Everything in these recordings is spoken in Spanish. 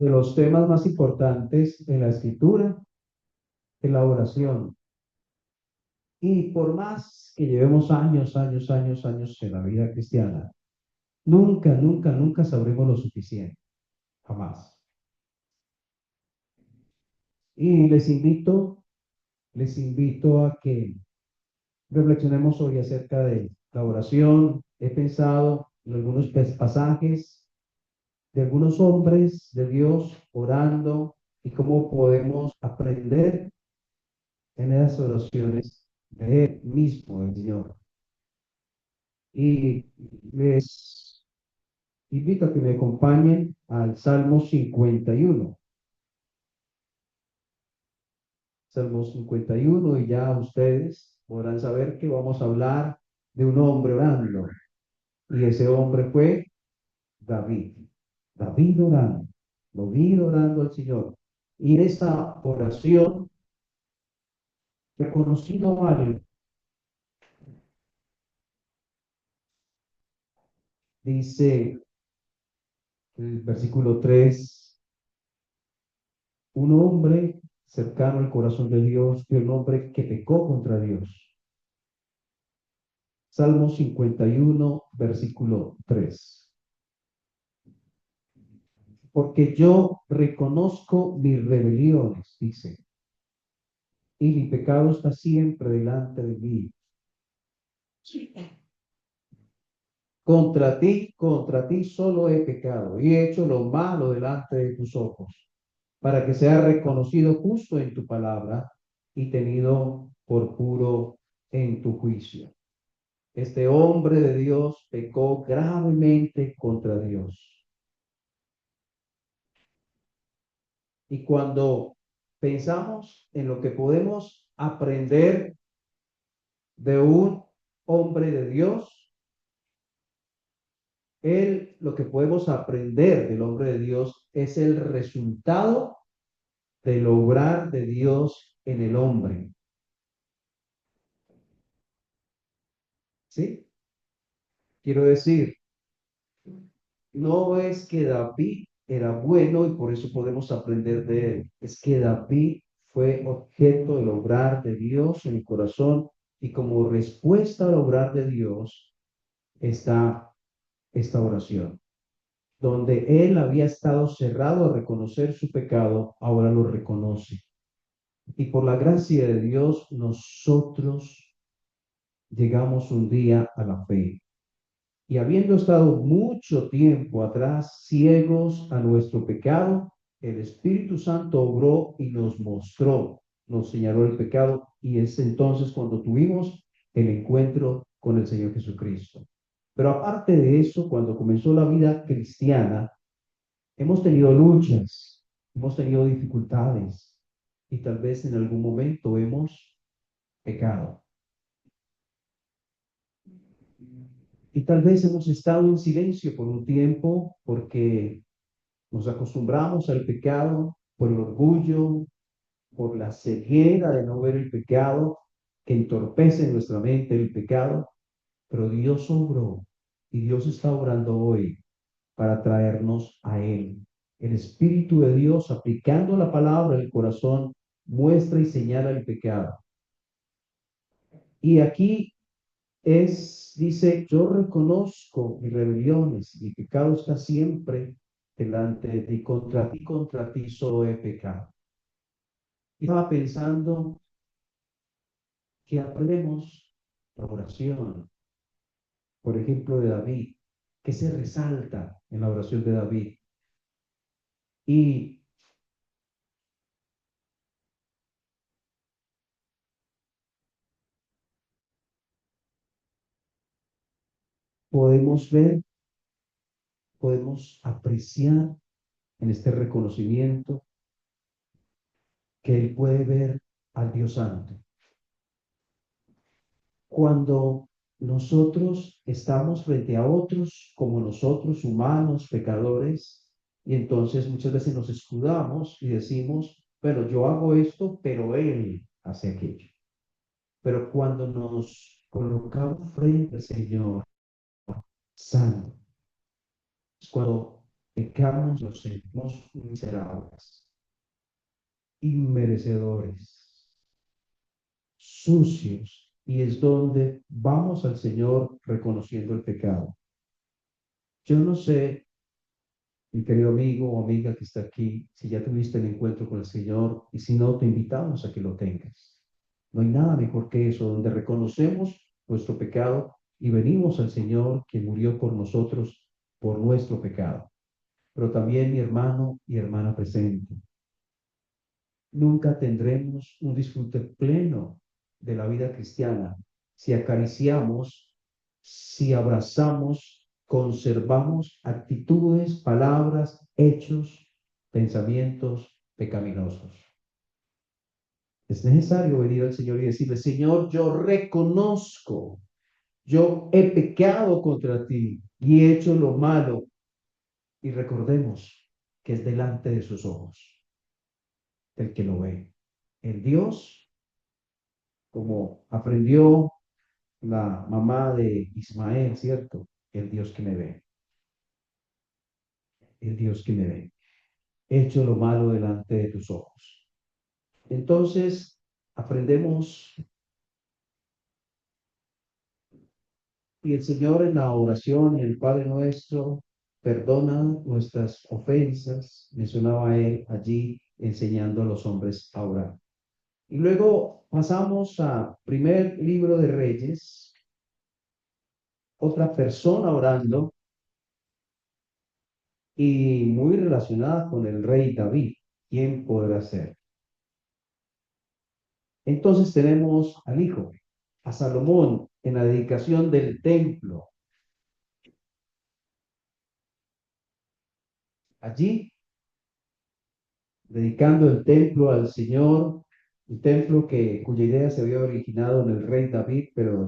de los temas más importantes en la escritura es la oración. Y por más que llevemos años en la vida cristiana, nunca sabremos lo suficiente. Jamás. Y les invito a que reflexionemos hoy acerca de la oración. He pensado en algunos pasajes de algunos hombres de Dios orando y cómo podemos aprender en esas oraciones de Él mismo, el Señor. Y les invito a que me acompañen al Salmo 51. Salmo 51, y ya ustedes podrán saber que vamos a hablar de un hombre orando. Y ese hombre fue David. David orando, David orando al Señor. Y en esta oración, reconocido algo, dice el versículo 3: un hombre cercano al corazón de Dios y un hombre que pecó contra Dios. Salmo 51, versículo 3. Porque yo reconozco mis rebeliones, dice, y mi pecado está siempre delante de mí. Contra ti solo he pecado y he hecho lo malo delante de tus ojos, para que sea reconocido justo en tu palabra y tenido por puro en tu juicio. Este hombre de Dios pecó gravemente contra Dios. Y cuando pensamos en lo que podemos aprender de un hombre de Dios, lo que podemos aprender del hombre de Dios es el resultado del obrar de Dios en el hombre. ¿Sí? Quiero decir, no es que David era bueno y por eso podemos aprender de él. Es que David fue objeto del obrar de Dios en el corazón, y como respuesta al obrar de Dios está esta oración, donde él había estado cerrado a reconocer su pecado, ahora lo reconoce. Y por la gracia de Dios, nosotros llegamos un día a la fe. Y habiendo estado mucho tiempo atrás ciegos a nuestro pecado, el Espíritu Santo obró y nos mostró, nos señaló el pecado, y es entonces cuando tuvimos el encuentro con el Señor Jesucristo. Pero aparte de eso, cuando comenzó la vida cristiana, hemos tenido luchas, hemos tenido dificultades y tal vez en algún momento hemos pecado. Y tal vez hemos estado en silencio por un tiempo porque nos acostumbramos al pecado por el orgullo, por la ceguera de no ver el pecado que entorpece en nuestra mente el pecado, pero Dios obró y Dios está obrando hoy para traernos a Él. El Espíritu de Dios, aplicando la palabra del corazón, muestra y señala el pecado. Y aquí dice, yo reconozco mis rebeliones, mi pecado está siempre delante de ti, contra ti solo he pecado. Y estaba pensando que aprendemos la oración, por ejemplo, de David, que se resalta en la oración de David. Y podemos ver, podemos apreciar en este reconocimiento que él puede ver al Dios Santo. Cuando nosotros estamos frente a otros como nosotros, humanos, pecadores, y entonces muchas veces nos escudamos y decimos, bueno, yo hago esto, pero él hace aquello. Pero cuando nos colocamos frente al Señor Santo, es cuando Pecamos, nos sentimos miserables, inmerecedores, sucios, y es donde vamos al Señor reconociendo el pecado. Yo no sé, mi querido amigo o amiga que está aquí, si ya tuviste el encuentro con el Señor y si no, te invitamos a que lo tengas. No hay nada mejor que eso, donde reconocemos nuestro pecado y venimos al Señor que murió por nosotros por nuestro pecado. Pero también mi hermano y hermana presente, nunca tendremos un disfrute pleno de la vida cristiana si acariciamos, si abrazamos, conservamos actitudes, palabras, hechos, pensamientos pecaminosos. Es necesario venir al Señor y decirle, Señor, yo reconozco, yo he pecado contra ti y he hecho lo malo. Y recordemos que es delante de sus ojos el que lo ve. El Dios, como aprendió la mamá de Ismael, ¿cierto? El Dios que me ve, el Dios que me ve. He hecho lo malo delante de tus ojos. Entonces, aprendemos y el Señor en la oración, en el Padre Nuestro, perdona nuestras ofensas, mencionaba él allí enseñando a los hombres a orar. Y luego pasamos a primer libro de Reyes, otra persona orando y muy relacionada con el rey David. ¿Quién podrá ser? Entonces tenemos al hijo, a Salomón, en la dedicación del templo. Allí, dedicando el templo al Señor, un templo cuya idea se había originado en el rey David, pero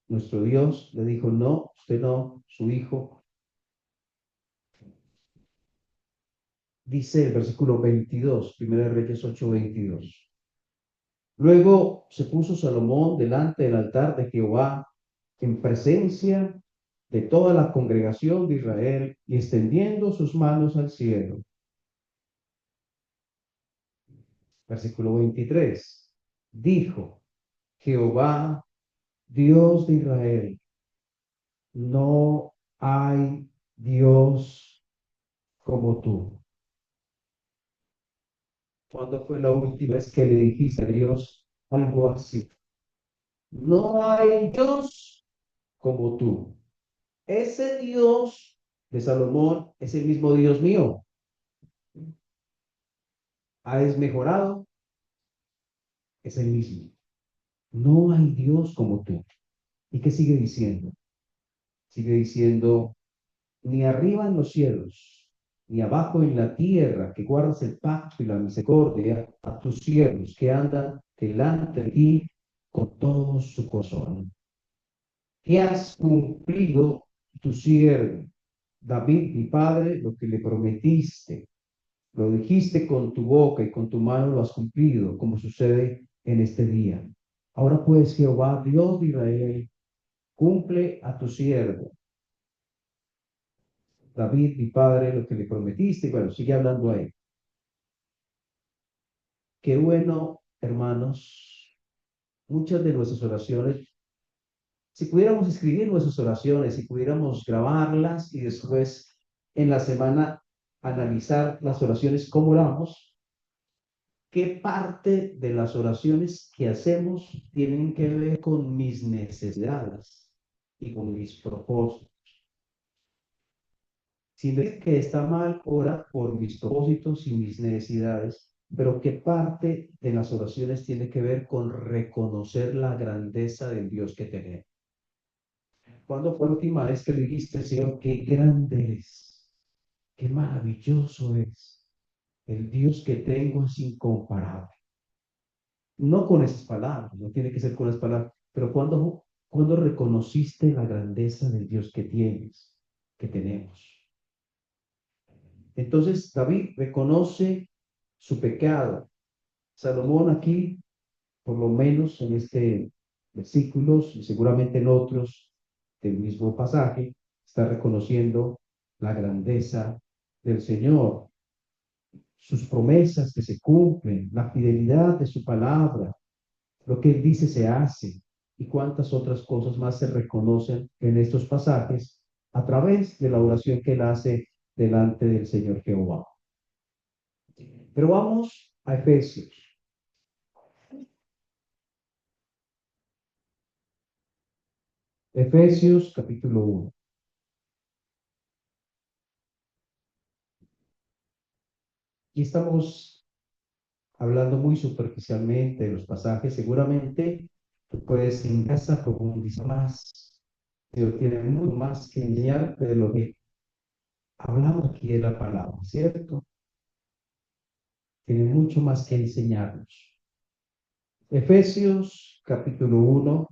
nuestro Dios le dijo, no, usted no, su hijo. Dice el versículo 22, 1 Reyes 8:22. Luego se puso Salomón delante del altar de Jehová en presencia de toda la congregación de Israel y extendiendo sus manos al cielo. Versículo 23. Dijo, Jehová, Dios de Israel, no hay Dios como tú. ¿Cuándo fue la última vez que le dijiste a Dios algo así? No hay Dios como tú. Ese Dios de Salomón es el mismo Dios mío. ¿Ha desmejorado? Es el mismo. No hay Dios como tú. ¿Y qué sigue diciendo? Sigue diciendo, ni arriba en los cielos, ni abajo en la tierra, que guardas el pacto y la misericordia a tus siervos que andan delante de ti con todo su corazón. Que has cumplido tu siervo, David, mi padre, lo que le prometiste. Lo dijiste con tu boca y con tu mano lo has cumplido, como sucede en este día. Ahora pues, Jehová, Dios de Israel, cumple a tu siervo, David, mi padre, lo que le prometiste. Y bueno, sigue hablando ahí. Qué bueno, hermanos, muchas de nuestras oraciones, si pudiéramos escribir nuestras oraciones, si pudiéramos grabarlas y después en la semana analizar las oraciones, cómo oramos, qué parte de las oraciones que hacemos tienen que ver con mis necesidades y con mis propósitos. Si ves que está mal, ora por mis propósitos y mis necesidades, pero qué parte de las oraciones tiene que ver con reconocer la grandeza del Dios que tenemos. ¿Cuándo fue la última vez que le dijiste, Señor, qué grande eres, qué maravilloso es? El Dios que tengo es incomparable. No con esas palabras, no tiene que ser con las palabras, pero cuando reconociste la grandeza del Dios que tienes, que tenemos. Entonces David reconoce su pecado. Salomón aquí, por lo menos en este versículo, y seguramente en otros del mismo pasaje, está reconociendo la grandeza del Señor, sus promesas que se cumplen, la fidelidad de su palabra, lo que Él dice se hace y cuántas otras cosas más se reconocen en estos pasajes a través de la oración que Él hace delante del Señor Jehová. Pero vamos a Efesios. Efesios capítulo 1. Y estamos hablando muy superficialmente de los pasajes. Seguramente tú puedes en casa profundizar más, pero tiene mucho más que enseñar de lo que hablamos aquí de la palabra, ¿cierto? Tiene mucho más que enseñarnos. Efesios capítulo 1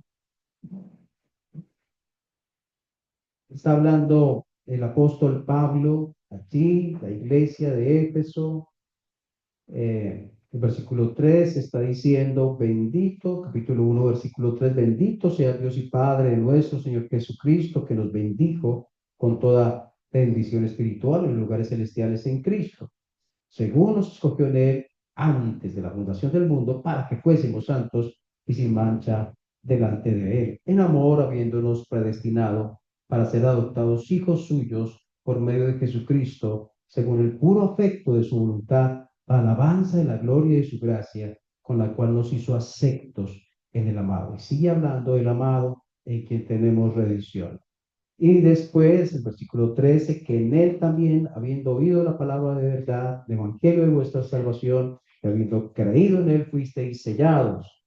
está hablando el apóstol Pablo allí, la iglesia de Éfeso. El versículo 3 está diciendo, bendito, capítulo 1, versículo 3, bendito sea Dios y Padre de nuestro Señor Jesucristo, que nos bendijo con toda bendición espiritual en lugares celestiales en Cristo, según nos escogió en Él antes de la fundación del mundo, para que fuésemos santos y sin mancha delante de Él, en amor habiéndonos predestinado para ser adoptados hijos suyos por medio de Jesucristo, según el puro afecto de su voluntad, para alabanza de la gloria de su gracia, con la cual nos hizo aceptos en el amado. Y sigue hablando del amado en quien tenemos redención. Y después, el versículo 13, que en él también, habiendo oído la palabra de verdad, el evangelio de vuestra salvación, y habiendo creído en él, fuisteis sellados.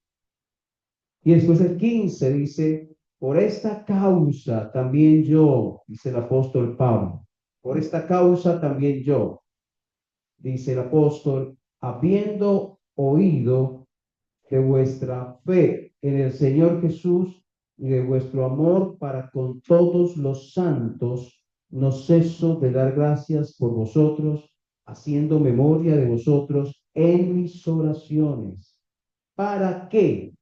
Y después el 15 dice, por esta causa también yo, dice el apóstol Pablo, por esta causa también yo, dice el apóstol, habiendo oído de vuestra fe en el Señor Jesús y de vuestro amor para con todos los santos, no ceso de dar gracias por vosotros, haciendo memoria de vosotros en mis oraciones, para que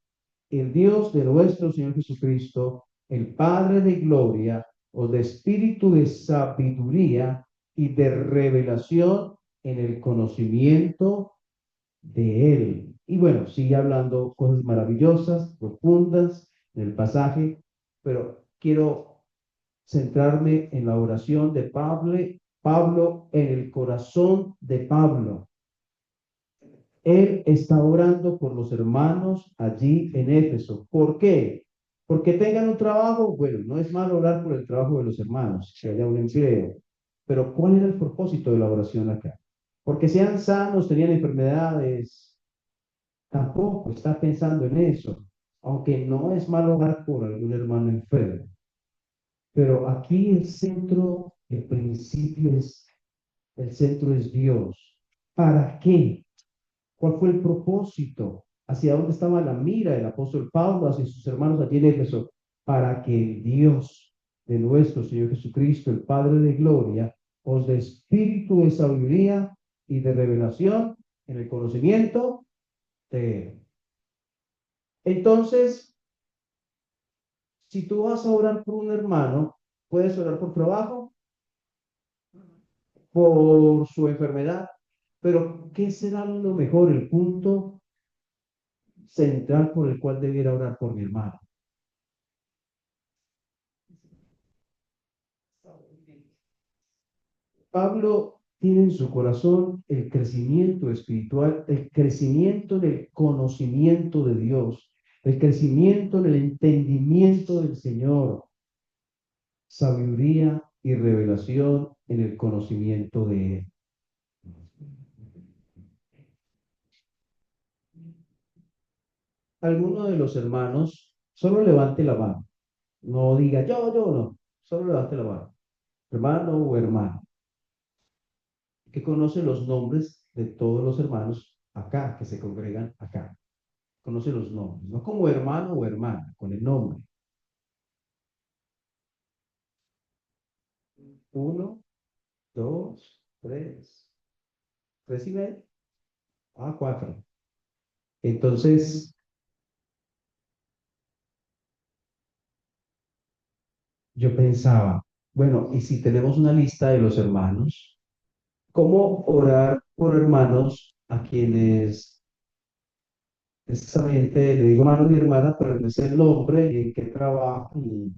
el Dios de nuestro Señor Jesucristo, el Padre de gloria, os dé espíritu de sabiduría y de revelación en el conocimiento de Él. Y bueno, sigue hablando cosas maravillosas, profundas en el pasaje, pero quiero centrarme en la oración de Pablo en el corazón de Pablo. Él está orando por los hermanos allí en Éfeso. ¿Por qué? Porque tengan un trabajo. Bueno, no es malo orar por el trabajo de los hermanos, que haya un empleo. Pero ¿cuál era el propósito de la oración acá? Porque sean sanos, tenían enfermedades. Tampoco está pensando en eso. Aunque no es malo orar por algún hermano enfermo. Pero aquí el centro, el principio es, el centro es Dios. ¿Para qué? ¿Cuál fue el propósito? ¿Hacia dónde estaba la mira del apóstol Pablo, hacia sus hermanos aquí en Éfeso? Para que el Dios de nuestro Señor Jesucristo, el Padre de gloria, os dé espíritu de sabiduría y de revelación en el conocimiento de Él. Entonces, si tú vas a orar por un hermano, puedes orar por trabajo, por su enfermedad, pero ¿qué será lo mejor, el punto central por el cual debiera orar por mi hermano? Pablo tiene en su corazón el crecimiento espiritual, el crecimiento en el conocimiento de Dios, el crecimiento en el entendimiento del Señor, sabiduría y revelación en el conocimiento de Él. Alguno de los hermanos, solo levante la mano, no diga yo, no, solo levante la mano, hermano o hermana, que conoce los nombres de todos los hermanos acá, que se congregan acá. Conoce los nombres, no como hermano o hermana, con el nombre. Uno, dos, tres. ¿Tres y medio? Ah, cuatro. Entonces, yo pensaba, bueno, ¿y si tenemos una lista de los hermanos? cómo orar por hermanos a quienes precisamente le digo hermano y hermana, pero no es el nombre y en qué trabajo. Y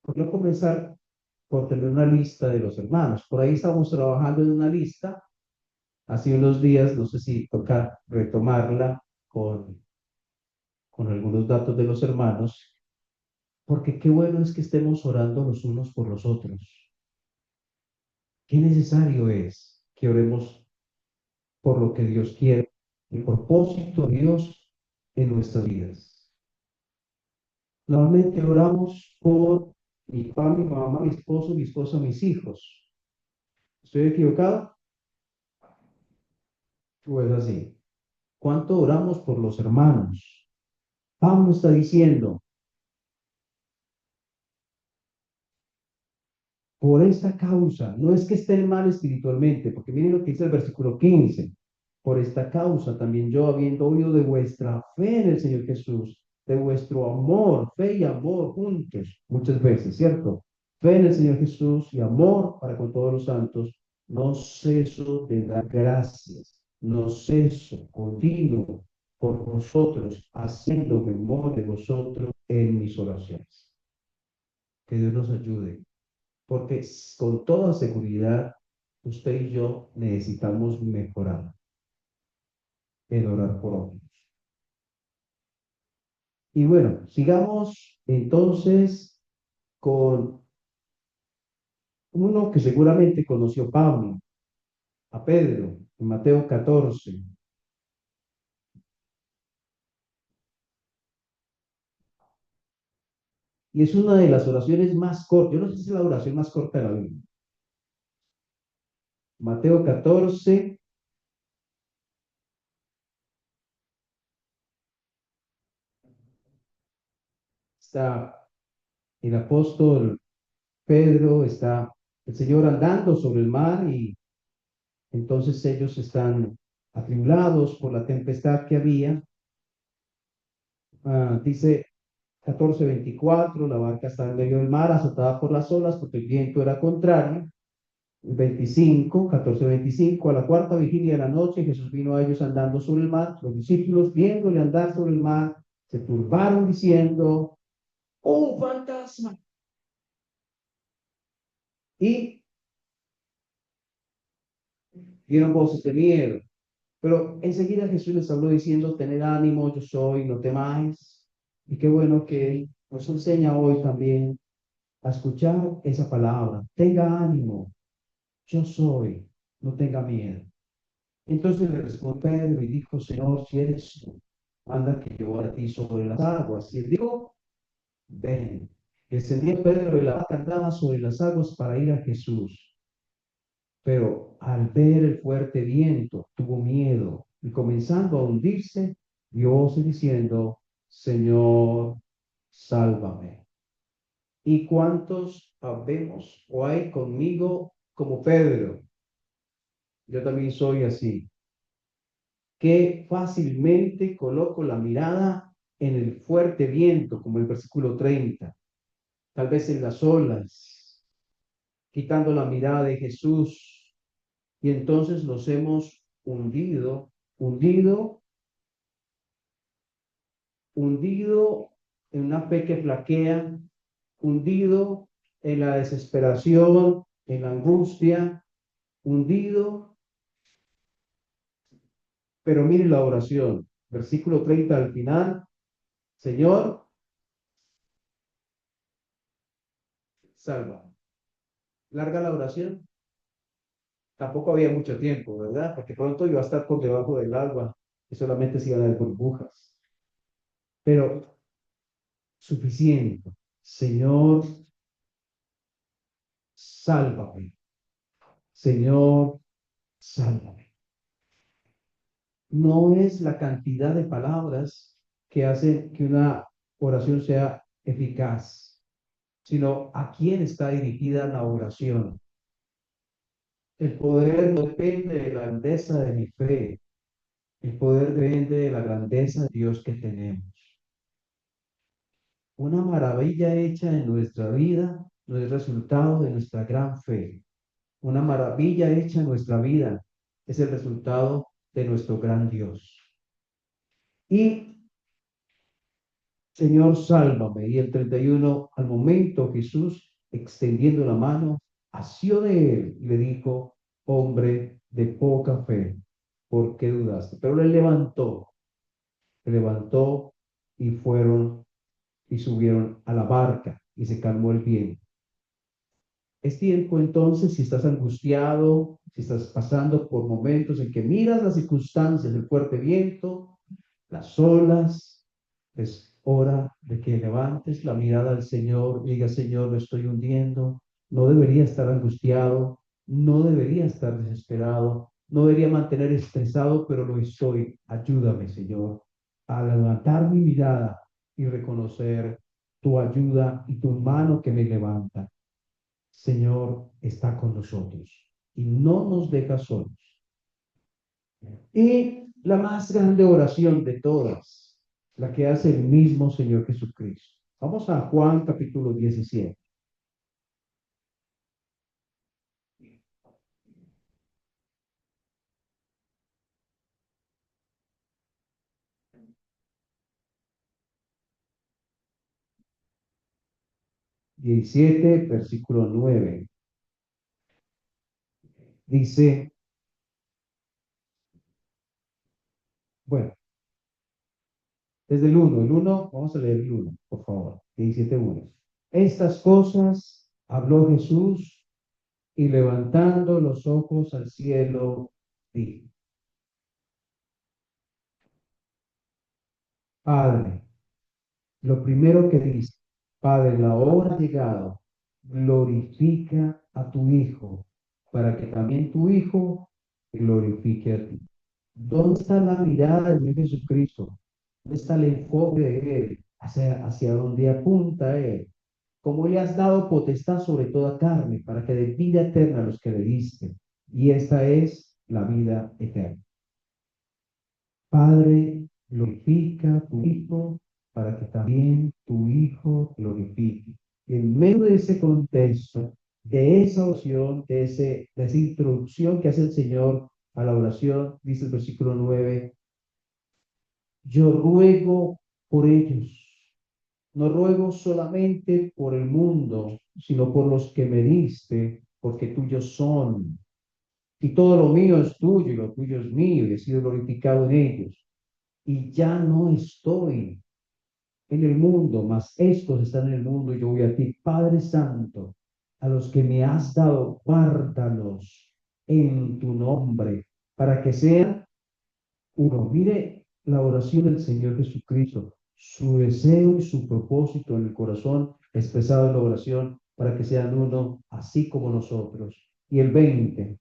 por no comenzar por tener una lista de los hermanos. Por ahí estamos trabajando en una lista. Hace unos días, no sé si toca retomarla con algunos datos de los hermanos, porque qué bueno es que estemos orando los unos por los otros. Qué necesario es que oremos por lo que Dios quiere, el propósito de Dios en nuestras vidas. Normalmente oramos por mi papá, mi mamá, mi esposa, mis hijos. ¿Estoy equivocado? ¿O es así? ¿Cuánto oramos por los hermanos? Pablo está diciendo, por esta causa, no es que estén mal espiritualmente, porque miren lo que dice el versículo 15. Por esta causa también yo, habiendo oído de vuestra fe en el Señor Jesús, de vuestro amor, fe y amor juntos, muchas veces, ¿cierto? Fe en el Señor Jesús y amor para con todos los santos, no ceso de dar gracias, no ceso, continuo por vosotros, haciendo memoria de vosotros en mis oraciones. Que Dios nos ayude, porque con toda seguridad, usted y yo necesitamos mejorar en orar por otros. Y bueno, sigamos entonces con uno que seguramente conoció Pablo, a Pedro, en Mateo 14. Y es una de las oraciones más cortas. Yo no sé si es la oración más corta de la Biblia. Mateo 14 está el apóstol Pedro, está el Señor andando sobre el mar y entonces ellos están atribulados por la tempestad que había. Dice 14:24, la barca estaba en medio del mar, azotada por las olas, porque el viento era contrario. 14:25, a la cuarta vigilia de la noche, Jesús vino a ellos andando sobre el mar. Los discípulos, viéndole andar sobre el mar, se turbaron diciendo, ¡oh, fantasma! Y dieron voces de miedo. Pero enseguida Jesús les habló diciendo, tened ánimo, yo soy, no temáis. Y qué bueno que nos enseña hoy también a escuchar esa palabra. Tenga ánimo, yo soy, no tenga miedo. Entonces le respondió Pedro y dijo, Señor, si eres tú, anda que yo a ti sobre las aguas. Y él dijo, ven. Y descendió Pedro y la barca andaba sobre las aguas para ir a Jesús. Pero al ver el fuerte viento, tuvo miedo y comenzando a hundirse, dio voces diciendo, Señor, sálvame. ¿Y cuántos habemos o hay conmigo como Pedro? Yo también soy así, que fácilmente coloco la mirada en el fuerte viento, como el versículo 30, tal vez en las olas, quitando la mirada de Jesús, y entonces nos hemos hundido, hundido en una fe que flaquea, hundido en la desesperación, en la angustia, hundido. Pero mire la oración, versículo 30 al final, Señor, salva. Larga la oración, tampoco había mucho tiempo, ¿verdad? Porque pronto iba a estar por debajo del agua y solamente se iban a ver burbujas. Pero suficiente. Señor, sálvame. Señor, sálvame. No es la cantidad de palabras que hacen que una oración sea eficaz, sino a quién está dirigida la oración. El poder no depende de la grandeza de mi fe, el poder depende de la grandeza de Dios que tenemos. Una maravilla hecha en nuestra vida no es resultado de nuestra gran fe, una maravilla hecha en nuestra vida. Es el resultado de nuestro gran Dios. Y Señor, sálvame. Y el 31, al momento Jesús, extendiendo la mano, asió de él y le dijo, hombre de poca fe, ¿por qué dudaste? Pero le levantó y fueron y subieron a la barca y se calmó el viento. Es tiempo entonces, si estás angustiado, si estás pasando por momentos en que miras las circunstancias, el fuerte viento, las olas, es hora de que levantes la mirada al Señor y digas, Señor, me estoy hundiendo, no debería estar angustiado, no debería estar desesperado, no debería mantener estresado, pero lo estoy. Ayúdame, Señor, a levantar mi mirada y reconocer tu ayuda y tu mano que me levanta. Señor está con nosotros y no nos deja solos. Y la más grande oración de todas, la que hace el mismo Señor Jesucristo. Vamos a Juan capítulo 17. 17, versículo 9. Dice, bueno, desde el uno, vamos a leer el uno, por favor. 17:1. Estas cosas habló Jesús y levantando los ojos al cielo, dijo, Padre, lo primero que dice, Padre, la hora ha llegado, glorifica a tu Hijo, para que también tu Hijo te glorifique a ti. ¿Dónde está la mirada de Jesucristo? ¿Dónde está el enfoque de Él? Hacia dónde apunta Él. ¿Cómo le has dado potestad sobre toda carne para que dé vida eterna a los que le diste? Y esta es la vida eterna. Padre, glorifica a tu Hijo para que también tu Hijo glorifique. En medio de ese contexto, de esa oración, de esa introducción que hace el Señor a la oración, dice el versículo 9, yo ruego por ellos. No ruego solamente por el mundo, sino por los que me diste, porque tuyos son. Y todo lo mío es tuyo y lo tuyo es mío, y he sido glorificado en ellos. Y ya no estoy en el mundo, mas estos están en el mundo y yo voy a ti, Padre Santo, a los que me has dado, guárdalos en tu nombre, para que sean uno. Mire la oración del Señor Jesucristo, su deseo y su propósito en el corazón expresado en la oración, para que sean uno, así como nosotros. Y el 20,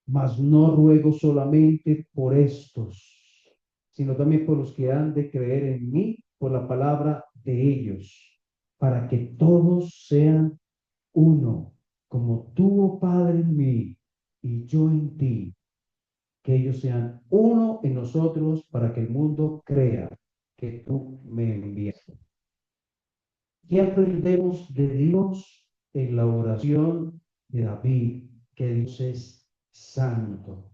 mas no ruego solamente por estos, sino también por los que han de creer en mí por la palabra de ellos, para que todos sean uno, como tú, oh Padre, en mí y yo en ti, que ellos sean uno en nosotros para que el mundo crea que tú me enviaste. ¿Qué aprendemos de Dios en la oración de David? Que Dios es santo.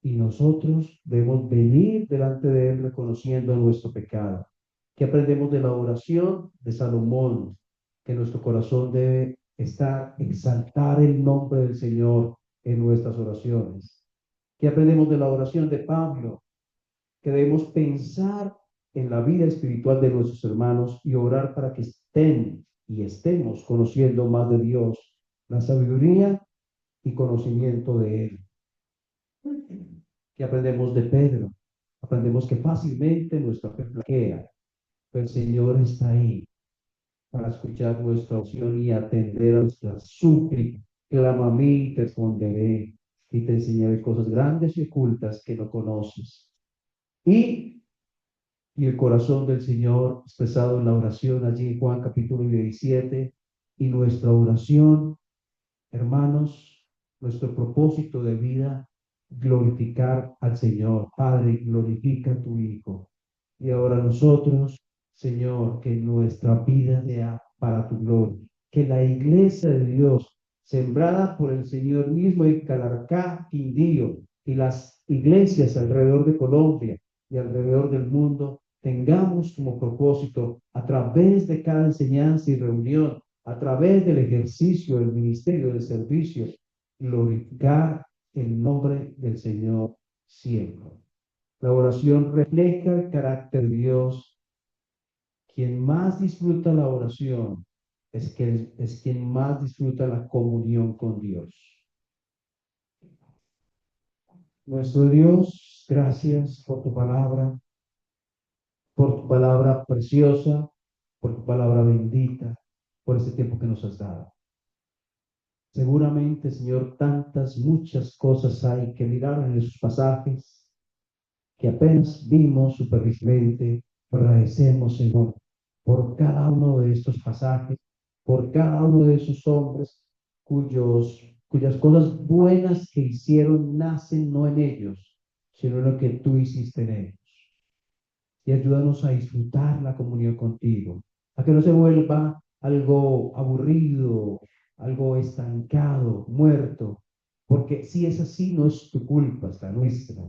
Y nosotros debemos venir delante de Él reconociendo nuestro pecado. ¿Qué aprendemos de la oración de Salomón? Que nuestro corazón debe estar, exaltar el nombre del Señor en nuestras oraciones. ¿Qué aprendemos de la oración de Pablo? Que debemos pensar en la vida espiritual de nuestros hermanos y orar para que estén y estemos conociendo más de Dios, la sabiduría y conocimiento de Él. ¿Qué aprendemos de Pedro? Aprendemos que fácilmente nuestra fe flaquea, pero el Señor está ahí para escuchar nuestra oración y atender a nuestras súplicas. Clama a mí y te responderé y te enseñaré cosas grandes y ocultas que no conoces. Y, y el corazón del Señor expresado en la oración allí en Juan capítulo 17 y nuestra oración, hermanos, nuestro propósito de vida, glorificar al Señor. Padre, glorifica a tu Hijo. Y ahora nosotros, Señor, que nuestra vida sea para tu gloria. que la iglesia de Dios, sembrada por el Señor mismo en Calarcá, Quindío, y las iglesias alrededor de Colombia y alrededor del mundo, tengamos como propósito, a través de cada enseñanza y reunión, a través del ejercicio del ministerio del servicio, glorificar el nombre del Señor siempre. La oración refleja el carácter de Dios. Quien más disfruta la oración es quien más disfruta la comunión con Dios. Nuestro Dios, gracias por tu palabra preciosa, por tu palabra bendita, por este tiempo que nos has dado. Seguramente, Señor, tantas, muchas cosas hay que mirar en esos pasajes que apenas vimos superficialmente. Agradecemos, Señor, por cada uno de estos pasajes, por cada uno de esos hombres cuyas cosas buenas que hicieron nacen no en ellos, sino en lo que tú hiciste en ellos. Y ayúdanos a disfrutar la comunión contigo, a que no se vuelva algo aburrido, algo estancado, muerto, porque si es así, no es tu culpa, es la nuestra.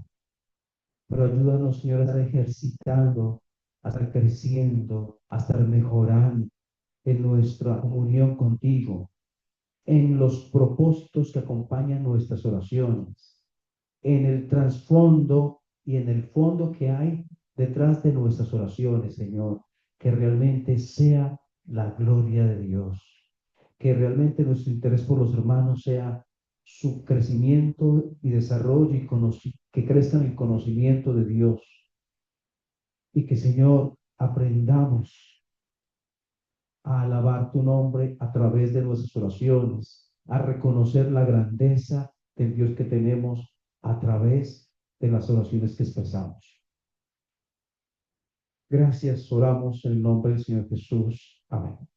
Pero ayúdanos, Señor, a estar ejercitando, a estar creciendo, a estar mejorando en nuestra comunión contigo, en los propósitos que acompañan nuestras oraciones, en el trasfondo y en el fondo que hay detrás de nuestras oraciones, Señor, que realmente sea la gloria de Dios, que realmente nuestro interés por los hermanos sea su crecimiento y desarrollo y que crezcan el conocimiento de Dios y que, Señor, aprendamos a alabar tu nombre a través de nuestras oraciones, a reconocer la grandeza del Dios que tenemos a través de las oraciones que expresamos. Gracias, oramos en el nombre del Señor Jesús. Amén.